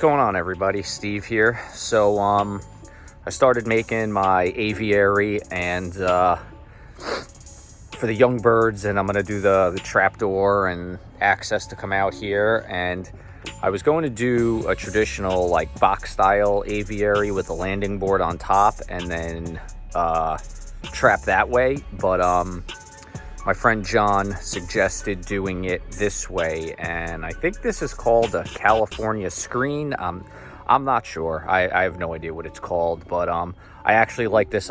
going on, everybody? Steve here. So I started making my aviary and for the young birds, and I'm gonna do the trapdoor and access to come out here. And I was going to do a traditional like box style aviary with a landing board on top and then trap that way, but my friend John suggested doing it this way, and I think this is called a California screen. I'm not sure. I have no idea what it's called, but I actually like this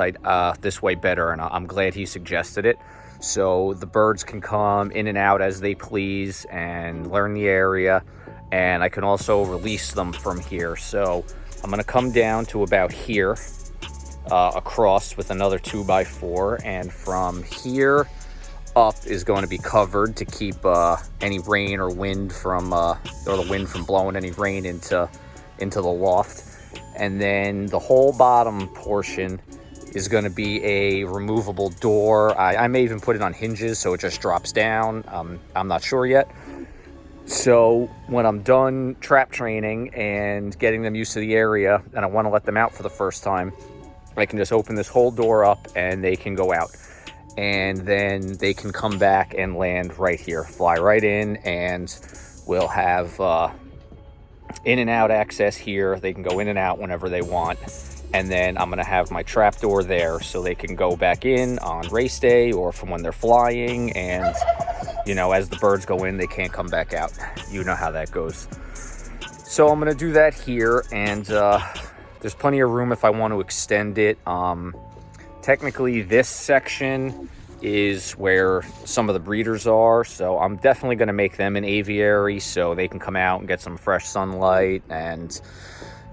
way better, and I'm glad he suggested it. So the birds can come in and out as they please and learn the area, and I can also release them from here. So I'm going to come down to about here, across with another 2x4, and from here up is going to be covered to keep any rain or wind from or the wind from blowing any rain into the loft. And then the whole bottom portion is going to be a removable door. I may even put it on hinges so it just drops down. I'm not sure yet. So when I'm done trap training and getting them used to the area and I want to let them out for the first time, I can just open this whole door up and they can go out. And then they can come back and land right here, fly right in, and we'll have in and out access here. They can go in and out whenever they want. And then I'm gonna have my trap door there so they can go back in on race day or from when they're flying. And, you know, as the birds go in, they can't come back out. You know how that goes. So I'm gonna do that here, and there's plenty of room if I want to extend it. Technically, this section is where some of the breeders are, so I'm definitely going to make them an aviary so they can come out and get some fresh sunlight and,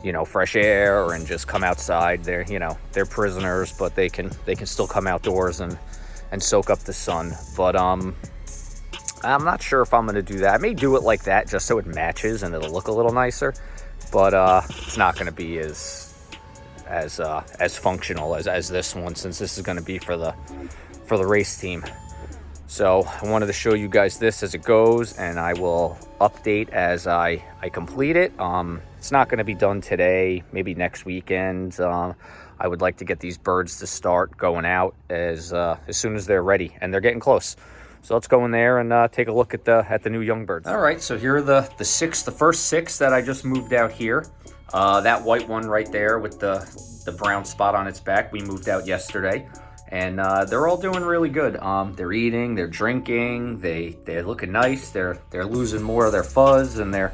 you know, fresh air, and just come outside. They're, you know, they're prisoners, but they can still come outdoors and soak up the sun. But I'm not sure if I'm going to do that. I may do it like that just so it matches and it'll look a little nicer, but it's not going to be as functional as this one, since this is going to be for the race team. So I wanted to show you guys this as it goes, and I will update as I complete it. It's not going to be done today, maybe next weekend. I would like to get these birds to start going out as soon as they're ready, and they're getting close. So let's go in there and take a look at the new young birds. All right, so here are the first six that I just moved out here. That white one right there with the brown spot on its back, we moved out yesterday, and they're all doing really good. They're eating, they're drinking, they're looking nice. They're losing more of their fuzz, and they're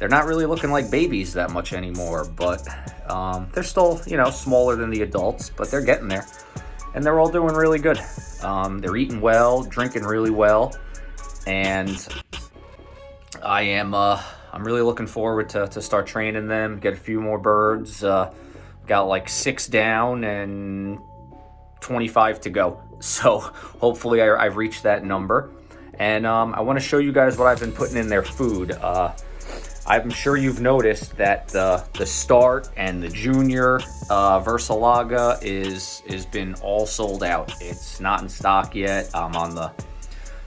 not really looking like babies that much anymore. But they're still, you know, smaller than the adults, but they're getting there, and they're all doing really good. They're eating well, drinking really well, and I'm really looking forward to start training them, get a few more birds. Got like 6 down and 25 to go. So hopefully I've reached that number. And I want to show you guys what I've been putting in their food. I'm sure you've noticed that the start and the junior Versalaga is been all sold out. It's not in stock yet. I'm on the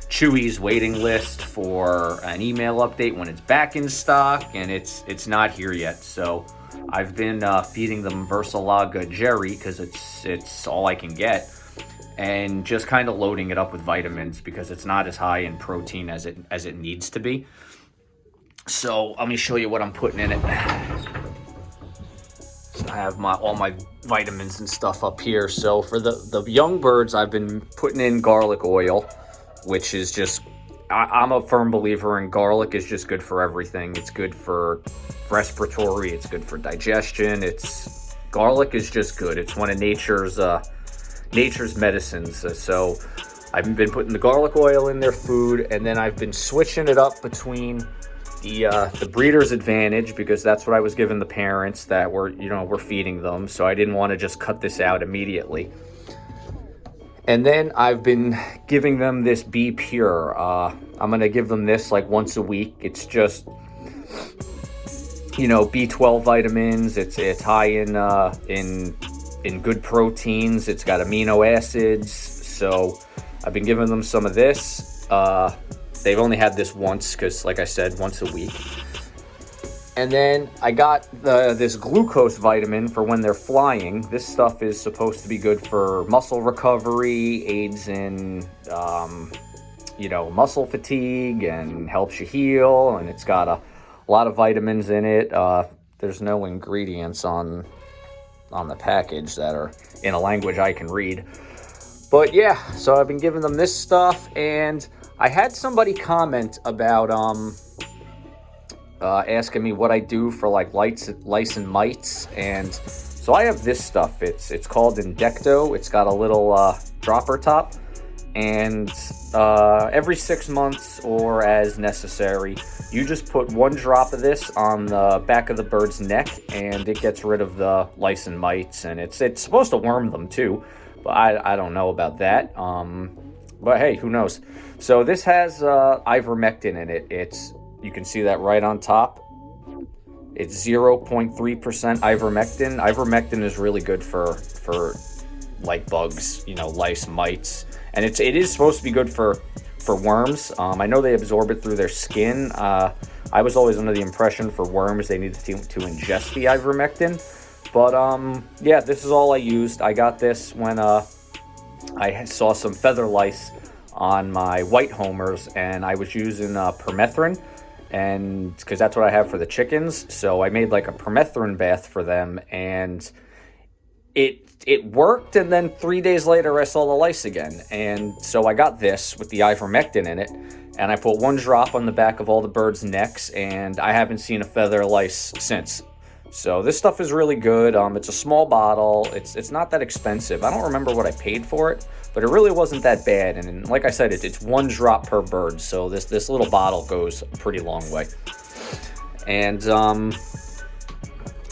Chewy's waiting list for an email update when it's back in stock, and it's not here yet. So I've been feeding them Versalaga Jerry because it's all I can get, and just kind of loading it up with vitamins because it's not as high in protein as it needs to be. So let me show you what I'm putting in it. I have all my vitamins and stuff up here. So for the young birds, I've been putting in garlic oil, which is just, I'm a firm believer in garlic is just good for everything. It's good for respiratory, it's good for digestion. Garlic is just good. It's one of nature's medicines. So I've been putting the garlic oil in their food, and then I've been switching it up between the Breeder's Advantage, because that's what I was giving the parents that were feeding them. So I didn't want to just cut this out immediately. And then I've been giving them this Be Pure. I'm going to give them this like once a week. It's just, you know, B12 vitamins. It's high in good proteins. It's got amino acids. So I've been giving them some of this. They've only had this once because, like I said, once a week. And then I got this glucose vitamin for when they're flying. This stuff is supposed to be good for muscle recovery, aids in, muscle fatigue, and helps you heal. And it's got a lot of vitamins in it. There's no ingredients on the package that are in a language I can read. But yeah, so I've been giving them this stuff, and I had somebody comment about asking me what I do for like lice and mites, and so I have this stuff. It's called Indecto. It's got a little dropper top, and every 6 months or as necessary, you just put 1 drop of this on the back of the bird's neck, and it gets rid of the lice and mites, and it's supposed to worm them too, but I don't know about that. But hey, who knows? So this has ivermectin in it. You can see that right on top. It's 0.3% ivermectin. Ivermectin is really good for like bugs, lice, mites, and it is supposed to be good for worms. I know they absorb it through their skin. I was always under the impression for worms they needed to ingest the ivermectin. But yeah, this is all I used. I got this when I saw some feather lice on my white homers, and I was using permethrin, and because that's what I have for the chickens. So I made like a permethrin bath for them, and it worked. And then 3 days later I saw the lice again, and so I got this with the ivermectin in it, and I put 1 drop on the back of all the birds' necks, and I haven't seen a feather lice since. So this stuff is really good. It's a small bottle. It's not that expensive. I don't remember what I paid for it, but it really wasn't that bad. And like I said, it's 1 drop per bird. So this little bottle goes a pretty long way. And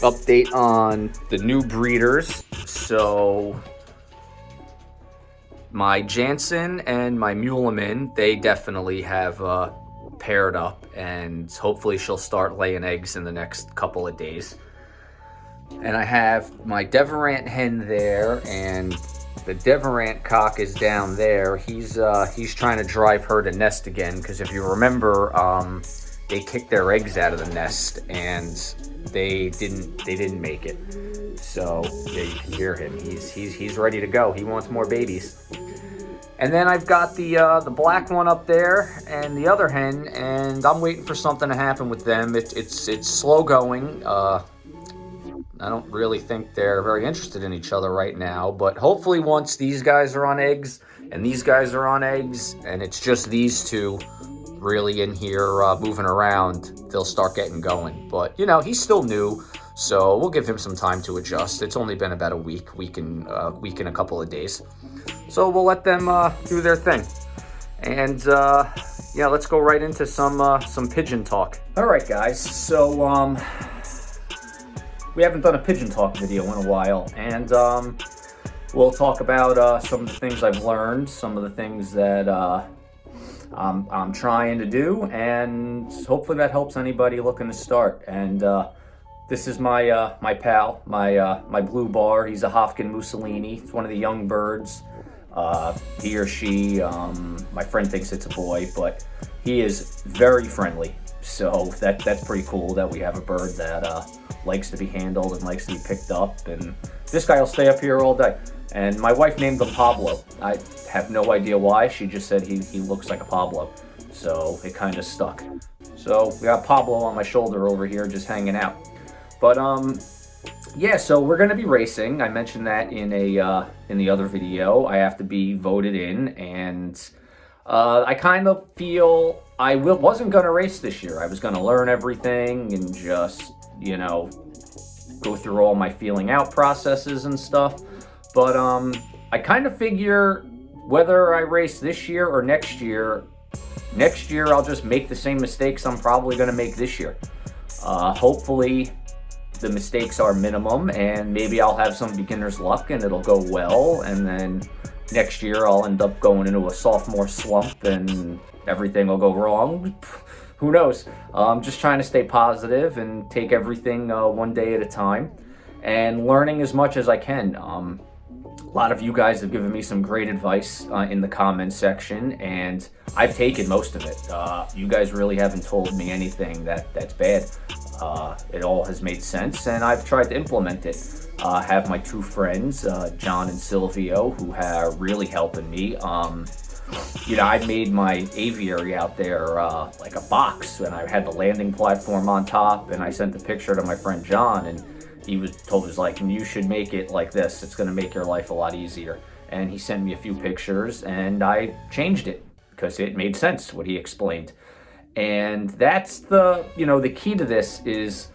update on the new breeders. So my Jansen and my Muleman, they definitely have paired up, and hopefully she'll start laying eggs in the next couple of days. And I have my Deverant hen there, and the Deverant cock is down there. He's trying to drive her to nest again, because if you remember, they kicked their eggs out of the nest, and they didn't make it. So yeah, you can hear him. He's ready to go. He wants more babies. And then I've got the black one up there and the other hen, and I'm waiting for something to happen with them. It's slow going. I don't really think they're very interested in each other right now, but hopefully once these guys are on eggs and these guys are on eggs, and it's just these two really in here moving around, they'll start getting going. But he's still new, so we'll give him some time to adjust. It's only been about a week and a couple of days. So we'll let them do their thing. And yeah, let's go right into some pigeon talk. All right, guys. So we haven't done a pigeon talk video in a while, and we'll talk about some of the things I've learned, some of the things that I'm trying to do, and hopefully that helps anybody looking to start. And this is my my pal, my blue bar. He's a Hofkin Mussolini. It's one of the young birds. He or she, my friend thinks it's a boy, but he is very friendly. So that's pretty cool that we have a bird that likes to be handled and likes to be picked up. And this guy will stay up here all day. And my wife named him Pablo. I have no idea why. She just said he looks like a Pablo. So it kind of stuck. So we got Pablo on my shoulder over here just hanging out. But yeah, so we're going to be racing. I mentioned that in the other video. I have to be voted in, and I kind of feel I wasn't going to race this year. I was going to learn everything and just, go through all my feeling out processes and stuff. But I kind of figure whether I race this year or next year I'll just make the same mistakes I'm probably going to make this year. Hopefully the mistakes are minimum, and maybe I'll have some beginner's luck and it'll go well, and then next year I'll end up going into a sophomore slump and everything will go wrong. Who knows? I'm just trying to stay positive and take everything one day at a time and learning as much as I can. A lot of you guys have given me some great advice in the comments section, and I've taken most of it. You guys really haven't told me anything that's bad. It all has made sense, and I've tried to implement it. I have my two friends, John and Silvio, who are really helping me. I made my aviary out there like a box, and I had the landing platform on top, and I sent the picture to my friend John, and he was like, you should make it like this. It's going to make your life a lot easier. And he sent me a few pictures, and I changed it because it made sense what he explained. And that's the key to this is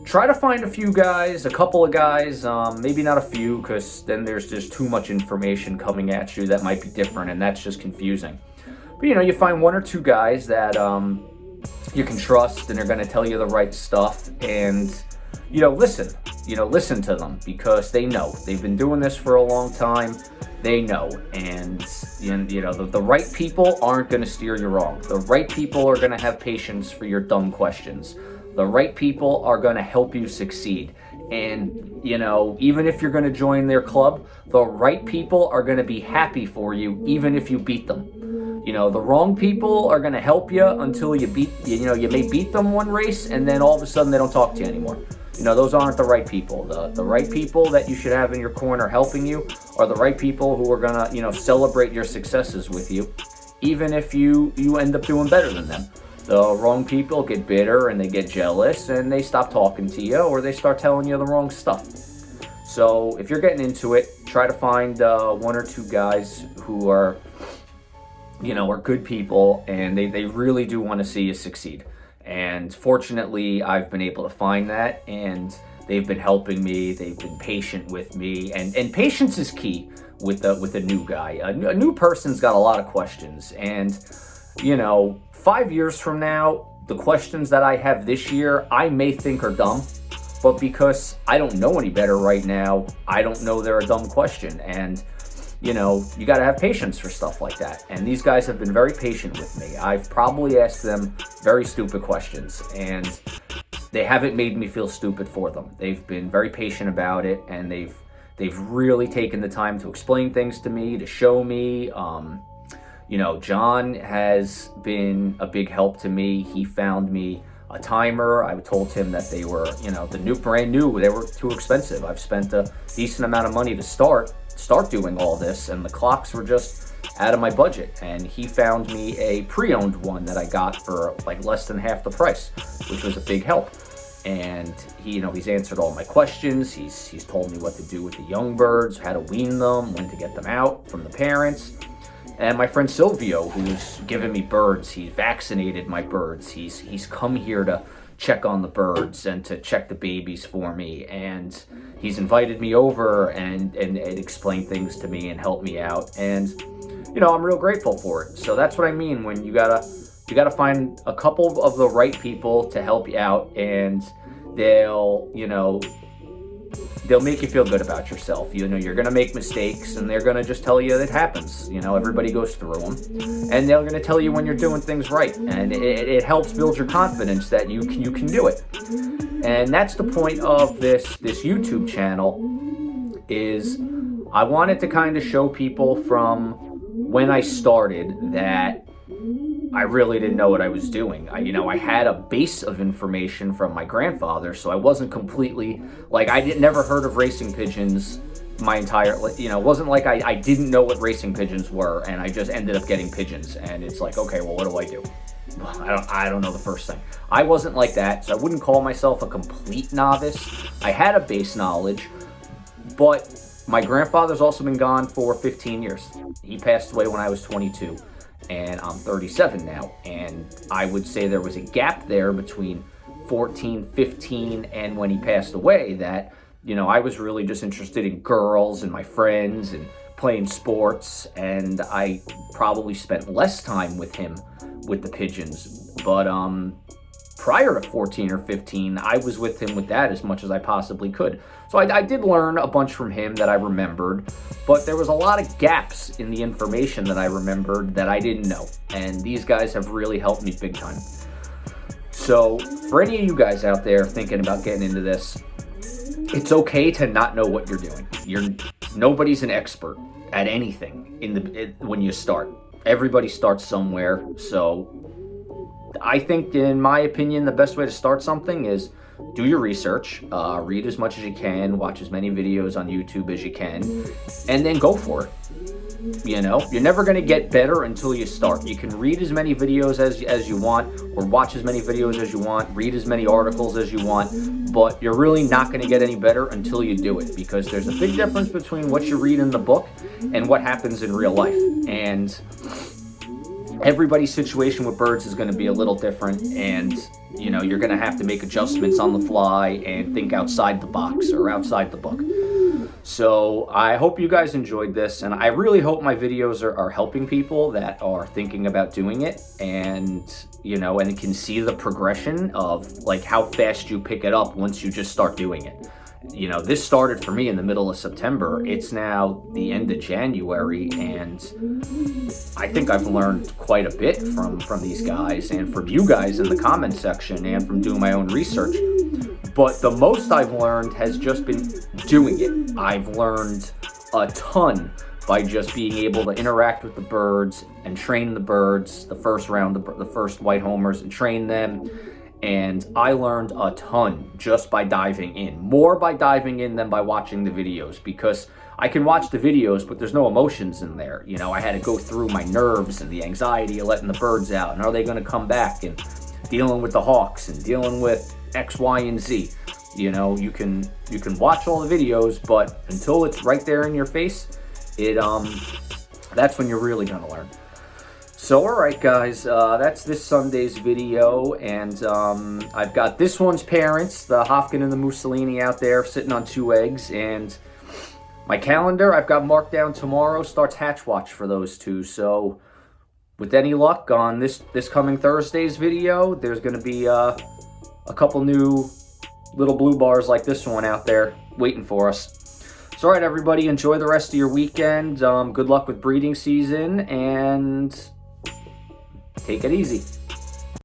try to find a couple of guys, maybe not a few, because then there's just too much information coming at you that might be different, and that's just confusing. But you find one or two guys that you can trust, and they're going to tell you the right stuff, and listen to them, because they know. They've been doing this for a long time. They know, and the right people aren't going to steer you wrong. The right people are going to have patience for your dumb questions. The right people are going to help you succeed. And, even if you're going to join their club, the right people are going to be happy for you, even if you beat them. The wrong people are going to help you until you may beat them one race, and then all of a sudden they don't talk to you anymore. Those aren't the right people. The right people that you should have in your corner helping you are the right people who are going to, celebrate your successes with you, even if you end up doing better than them. The wrong people get bitter, and they get jealous, and they stop talking to you, or they start telling you the wrong stuff. So if you're getting into it, try to find one or two guys who are good people, and they really do want to see you succeed. And fortunately, I've been able to find that, and they've been helping me. They've been patient with me, and patience is key with a new guy. A new person's got a lot of questions, and 5 years from now, the questions that I have this year, I may think are dumb, but because I don't know any better right now, I don't know they're a dumb question. And you got to have patience for stuff like that. And these guys have been very patient with me. I've probably asked them very stupid questions, and they haven't made me feel stupid for them. They've been very patient about it, and they've really taken the time to explain things to me, to show me. John has been a big help to me. He found me a timer. I told him that they were, brand new, they were too expensive. I've spent a decent amount of money to start doing all this, and the clocks were just out of my budget. And he found me a pre-owned one that I got for like less than half the price, which was a big help. And he's answered all my questions. He's told me what to do with the young birds, how to wean them, when to get them out from the parents. And my friend Silvio, who's given me birds, he's vaccinated my birds. He's come here to check on the birds and to check the babies for me. And he's invited me over and explained things to me and helped me out. And, I'm real grateful for it. So that's what I mean when you gotta find a couple of the right people to help you out, and they'll make you feel good about yourself. You're going to make mistakes, and they're going to just tell you it happens. Everybody goes through them, and they're going to tell you when you're doing things right. And it helps build your confidence that you can do it. And that's the point of this YouTube channel, is I wanted to kind of show people from when I started that I really didn't know what I was doing. I had a base of information from my grandfather, so I wasn't completely, never heard of racing pigeons my entire, it wasn't like I didn't know what racing pigeons were, and I just ended up getting pigeons, and it's like, okay, well, what do I do? Well, I don't know the first thing. I wasn't like that, so I wouldn't call myself a complete novice. I had a base knowledge, but my grandfather's also been gone for 15 years. He passed away when I was 22. And I'm 37 now, and I would say there was a gap there between 14, 15, and when he passed away that, I was really just interested in girls and my friends and playing sports, and I probably spent less time with him with the pigeons. But prior to 14 or 15, I was with him with that as much as I possibly could. So I did learn a bunch from him that I remembered, but there was a lot of gaps in the information that I remembered that I didn't know. And these guys have really helped me big time. So for any of you guys out there thinking about getting into this, it's okay to not know what you're doing. Nobody's an expert at anything when you start. Everybody starts somewhere, so I think, in my opinion, the best way to start something is do your research, read as much as you can, watch as many videos on YouTube as you can, and then go for it. You know, you're never going to get better until you start. You can read as many videos as you want, or watch as many videos as you want, read as many articles as you want, but you're really not going to get any better until you do it, because there's a big difference between what you read in the book and what happens in real life. And everybody's situation with birds is going to be a little different, and you know, you're going to have to make adjustments on the fly and think outside the box or outside the book. So I hope you guys enjoyed this, and I really hope my videos are helping people that are thinking about doing it, and you know, and can see the progression of like how fast you pick it up once you just start doing it. You know, this started for me in the middle of September. It's now the end of January, and I think I've learned quite a bit from these guys and from you guys in the comment section and from doing my own research. But the most I've learned has just been doing it. I've learned a ton by just being able to interact with the birds and train the birds, the first round, the first white homers, and train them. And I learned a ton just by diving in. More by diving in than by watching the videos, because I can watch the videos, but there's no emotions in there. You know, I had to go through my nerves and the anxiety of letting the birds out, and are they going to come back, and dealing with the hawks and dealing with X, Y, and Z. You know, you can watch all the videos, but until it's right there in your face, that's when you're really going to learn. So, alright guys, that's this Sunday's video, and I've got this one's parents, the Hofkin and the Mussolini, out there sitting on 2 eggs, and my calendar, I've got marked down tomorrow, starts hatch watch for those 2, so with any luck on this coming Thursday's video, there's going to be a couple new little blue bars like this one out there waiting for us. So, alright everybody, enjoy the rest of your weekend, good luck with breeding season, and take it easy.